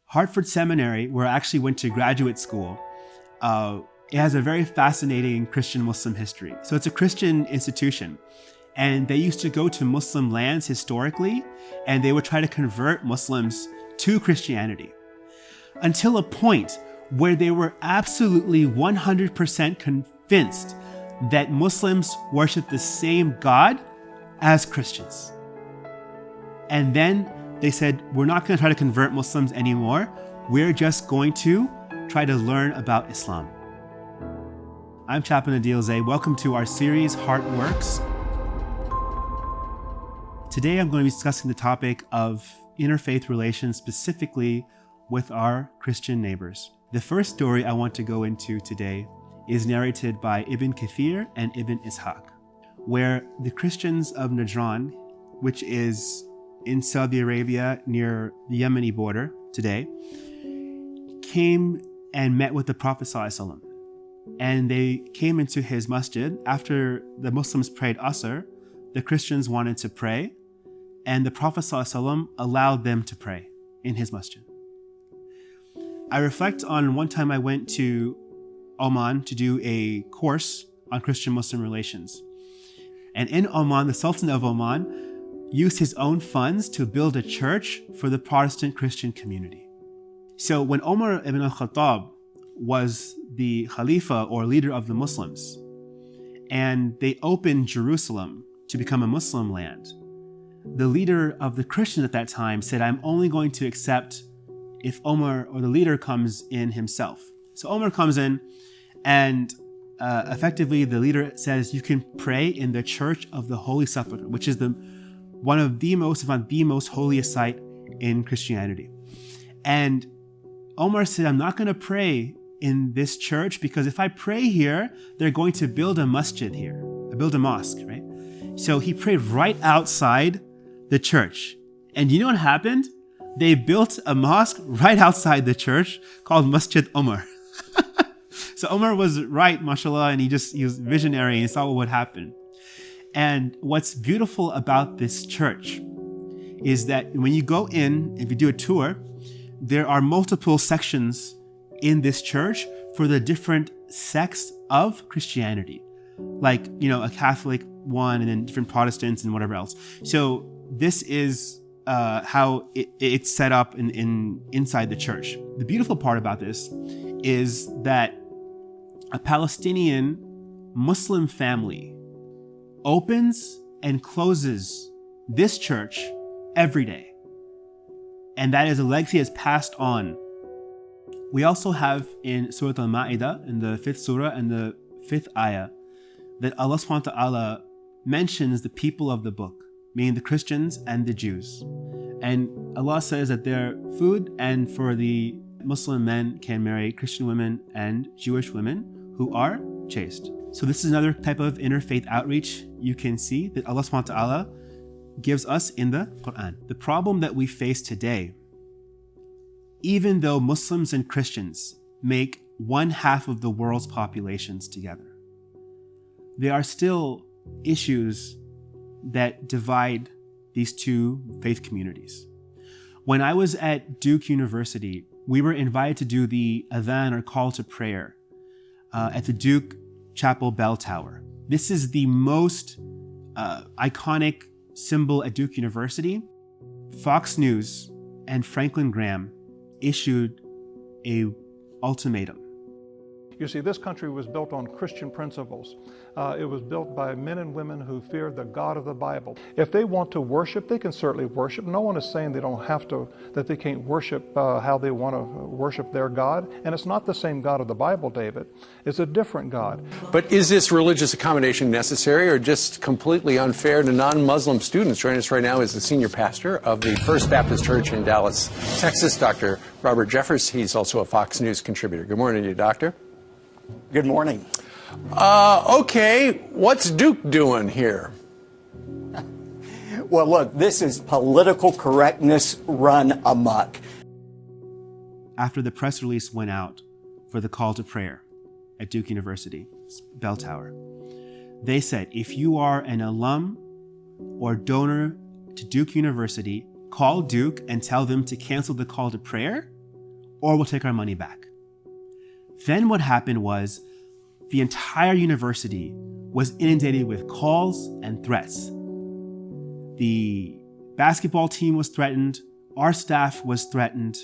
Hartford Seminary, where I actually went to graduate school, it has a very fascinating Christian Muslim history. So it's a Christian institution, and they used to go to Muslim lands historically, and they would try to convert Muslims to Christianity until a point where they were absolutely 100% convinced that Muslims worship the same God as Christians. And then they said, we're not going to try to convert Muslims anymore. We're just going to try to learn about Islam. I'm Chaplain Adeel Zeb. Welcome to our series, WoRx. Today I'm going to be discussing the topic of interfaith relations, specifically with our Christian neighbors. The first story I want to go into today is narrated by Ibn Katheer and Ibn Is-haaq, where the Christians of Najraan, which is in Saudi Arabia near the Yemeni border today, came and met with the Prophet ﷺ. And they came into his masjid. After the Muslims prayed ʻAsr, the Christians wanted to pray, and the Prophet ﷺ allowed them to pray in his masjid. I reflect on one time I went to Oman to do a course on Christian-Muslim relations. And in Oman, the Sultan of Oman used his own funds to build a church for the Protestant Christian community. So when Umar ibn al-Khattab was the Khalifa or leader of the Muslims, and they opened Jerusalem to become a Muslim land, the leader of the Christians at that time said, I'm only going to accept if Omar or the leader comes in himself. So Omar comes in, and effectively the leader says, you can pray in the Church of the Holy Sepulchre, which is one of the most, if not the most holiest site in Christianity. And Omar said, I'm not going to pray in this church, because if I pray here, they're going to build a masjid here, build a mosque, right? So he prayed right outside the church. And you know what happened? They built a mosque right outside the church called Masjid Omar. So Omar was right, mashallah, and he was visionary and saw what would happen. And what's beautiful about this church is that when you go in, if you do a tour, there are multiple sections in this church for the different sects of Christianity, like, a Catholic one, and then different Protestants and whatever else. So this is how it's set up inside the church. The beautiful part about this is that a Palestinian Muslim family opens and closes this church every day. And that is a legacy that's passed on. We also have in Surah Al-Ma'idah, in the 5th surah and the 5th ayah, that Allah subhanahu wa ta'ala mentions the people of the book, meaning the Christians and the Jews. And Allah says that their food and for the Muslim men can marry Christian women and Jewish women who are chaste. So this is another type of interfaith outreach you can see that Allah subhanahu wa ta'ala gives us in the Quran. The problem that we face today, even though Muslims and Christians make 1/2 of the world's populations together, there are still issues that divide these two faith communities. When I was at Duke University, we were invited to do the adhan or call to prayer at the Duke Chapel Bell Tower. This is the most iconic symbol at Duke University. Fox News and Franklin Graham issued a ultimatum. You see, this country was built on Christian principles. It was built by men and women who feared the God of the Bible. If they want to worship, they can certainly worship. No one is saying they don't have to, that they can't worship how they want to worship their God. And it's not the same God of the Bible, David. It's a different God. But is this religious accommodation necessary or just completely unfair to non-Muslim students? Joining us right now is the senior pastor of the First Baptist Church in Dallas, Texas, Dr. Robert Jeffers. He's also a Fox News contributor. Good morning to you, Doctor. Good morning. Okay, what's Duke doing here? Well, look, this is political correctness run amok. After the press release went out for the call to prayer at Duke University, Bell Tower, they said, if you are an alum or donor to Duke University, call Duke and tell them to cancel the call to prayer or we'll take our money back. Then what happened was the entire university was inundated with calls and threats. The basketball team was threatened. Our staff was threatened.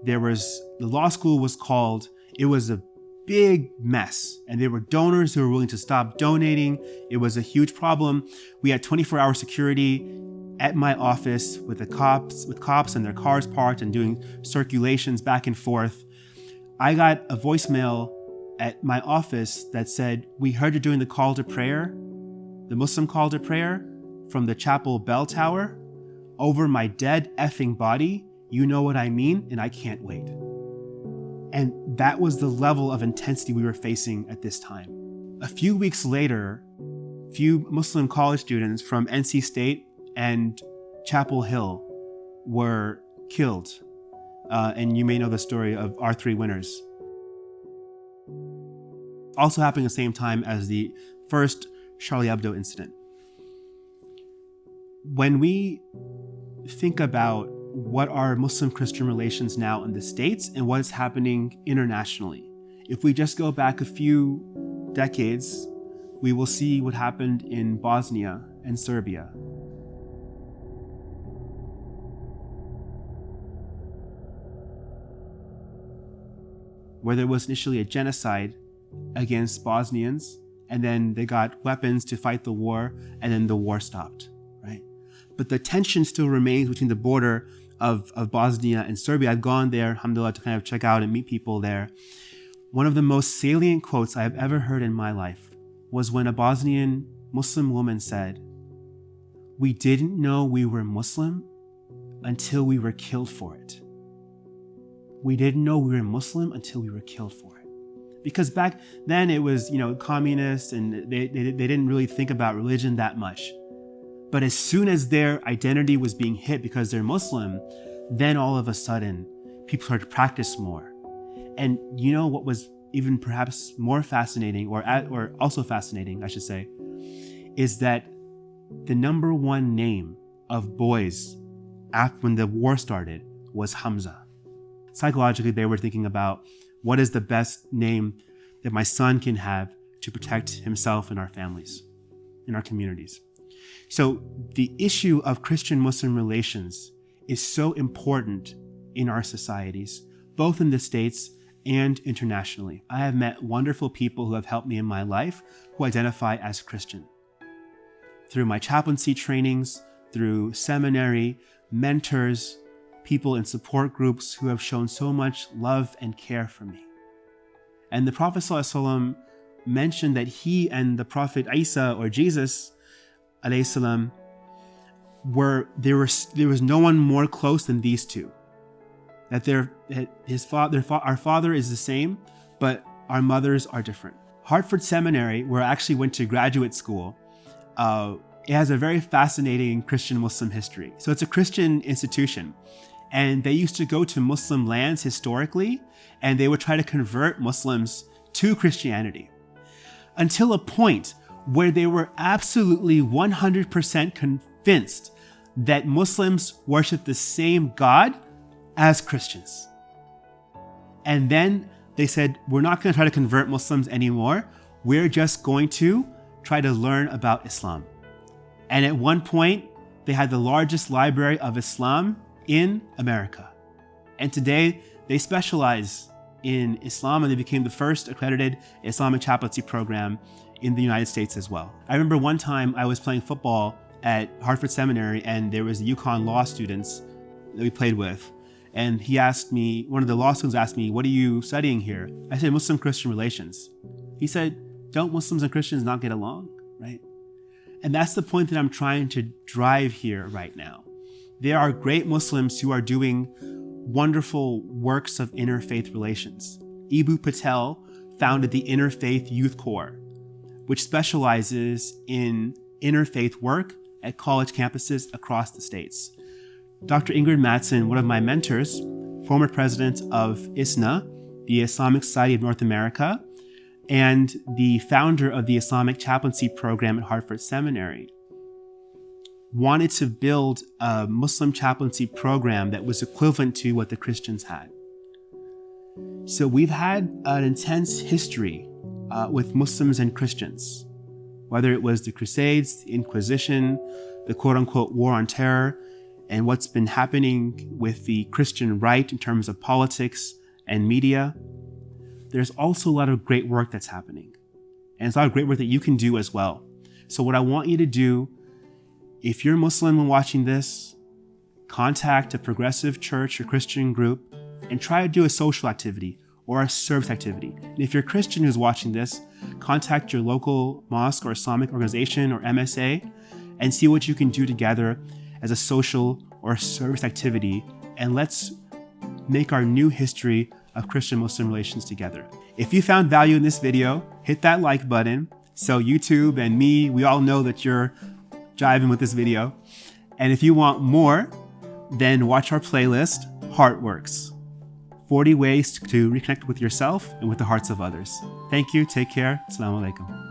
The law school was called. It was a big mess. And there were donors who were willing to stop donating. It was a huge problem. We had 24-hour security at my office with cops and their cars parked and doing circulations back and forth. I got a voicemail at my office that said, "We heard you're doing the call to prayer, the Muslim call to prayer from the chapel bell tower over my dead effing body. You know what I mean, and I can't wait." And that was the level of intensity we were facing at this time. A few weeks later, few Muslim college students from NC State and Chapel Hill were killed. And you may know the story of our 3 winners. Also happening at the same time as the first Charlie Hebdo incident. When we think about what are Muslim-Christian relations now in the States and what is happening internationally, if we just go back a few decades, we will see what happened in Bosnia and Serbia. Where there was initially a genocide against Bosnians, and then they got weapons to fight the war, and then the war stopped, right? But the tension still remains between the border of Bosnia and Serbia. I've gone there, alhamdulillah, to kind of check out and meet people there. One of the most salient quotes I've ever heard in my life was when a Bosnian Muslim woman said, "We didn't know we were Muslim until we were killed for it." We didn't know we were Muslim until we were killed for it. Because back then it was, communists, and they didn't really think about religion that much. But as soon as their identity was being hit because they're Muslim, then all of a sudden people started to practice more. And you know what was even perhaps more fascinating, or also fascinating, I should say, is that the number one name of boys after when the war started was Hamza. Psychologically, they were thinking about what is the best name that my son can have to protect himself and our families, in our communities. So the issue of Christian-Muslim relations is so important in our societies, both in the States and internationally. I have met wonderful people who have helped me in my life who identify as Christian. Through my chaplaincy trainings, through seminary, mentors, people in support groups who have shown so much love and care for me. And the Prophet ﷺ mentioned that he and the Prophet Isa, or Jesus, ʻalayhi sallam, there was no one more close than these two. That our father is the same, but our mothers are different. Hartford Seminary, where I actually went to graduate school, it has a very fascinating Christian-Muslim history. So it's a Christian institution. And they used to go to Muslim lands historically, and they would try to convert Muslims to Christianity. Until a point where they were absolutely 100% convinced that Muslims worship the same God as Christians. And then they said, we're not going to try to convert Muslims anymore. We're just going to try to learn about Islam. And at one point, they had the largest library of Islam in America. And today, they specialize in Islam, and they became the first accredited Islamic chaplaincy program in the United States as well. I remember one time I was playing football at Hartford Seminary, and there was the UConn law students that we played with. And he asked me, one of the law students asked me, "What are you studying here?" I said, "Muslim-Christian relations." He said, "Don't Muslims and Christians not get along?" Right? And that's the point that I'm trying to drive here right now. There are great Muslims who are doing wonderful works of interfaith relations. Eboo Patel founded the Interfaith Youth Corps, which specializes in interfaith work at college campuses across the states. Dr. Ingrid Mattson, one of my mentors, former president of ISNA, the Islamic Society of North America, and the founder of the Islamic Chaplaincy Program at Hartford Seminary, wanted to build a Muslim chaplaincy program that was equivalent to what the Christians had. So we've had an intense history with Muslims and Christians, whether it was the Crusades, the Inquisition, the quote-unquote war on terror, and what's been happening with the Christian right in terms of politics and media. There's also a lot of great work that's happening. And it's a lot of great work that you can do as well. So what I want you to do, if you're Muslim and watching this, contact a progressive church or Christian group and try to do a social activity or a service activity. And if you're a Christian who's watching this, contact your local mosque or Islamic organization or MSA and see what you can do together as a social or service activity. And let's make our new history of Christian-Muslim relations together. If you found value in this video, hit that like button so YouTube and me, we all know that you're jiving with this video. And if you want more, then watch our playlist, WoRx. 40 ways to reconnect with yourself and with the hearts of others. Thank you, take care, Assalamu alaikum.